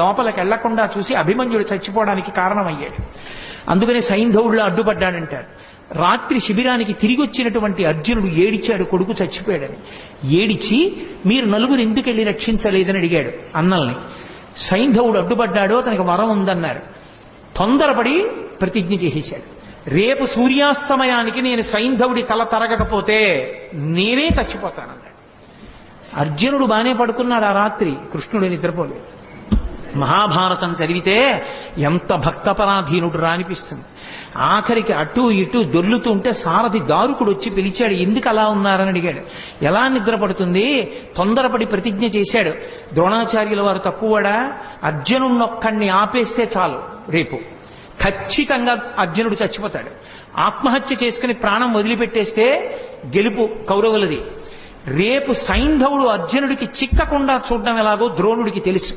లోపలికి వెళ్లకుండా చూసి అభిమన్యుడు చచ్చిపోవడానికి కారణమయ్యాడు. అందుకనే సైంధవుడిలో అడ్డుపడ్డాడంటారు. రాత్రి శిబిరానికి తిరిగి వచ్చినటువంటి అర్జునుడు ఏడిచాడు, కొడుకు చచ్చిపోయాడని. ఏడిచి మీరు నలుగురు ఎందుకు వెళ్ళి రక్షించలేదని అడిగాడు అన్నల్ని. సైంధవుడు అడ్డుపడ్డాడు, అతనికి వరం ఉందన్నారు. తొందరపడి ప్రతిజ్ఞ చేసేశాడు, రేపు సూర్యాస్తమయానికి నేను సైంధవుడి తల తరగకపోతే నేనే చచ్చిపోతానన్నాడు. అర్జునుడు బానే పడుకున్నాడు ఆ రాత్రి, కృష్ణుడు నిద్రపోలేదు. మహాభారతం చదివితే ఎంత భక్తపరాధీనుడు రానిపిస్తుంది. ఆఖరికి అటు ఇటు దొర్లుతుంటే సారథి దారుకుడు వచ్చి పిలిచాడు, ఎందుకు అలా ఉన్నారని అడిగాడు. ఎలా నిద్రపడుతుంది, తొందరపడి ప్రతిజ్ఞ చేశాడు. ద్రోణాచార్యుల వారు తక్కువడా, అర్జునున్నొక్కడిని ఆపేస్తే చాలు, రేపు ఖచ్చితంగా అర్జునుడు చచ్చిపోతాడు. ఆత్మహత్య చేసుకుని ప్రాణం వదిలిపెట్టేస్తే గెలుపు కౌరవులది. రేపు సైంధవుడు అర్జునుడికి చిక్కకుండా చూడడం ఎలాగో ద్రోణుడికి తెలుసు.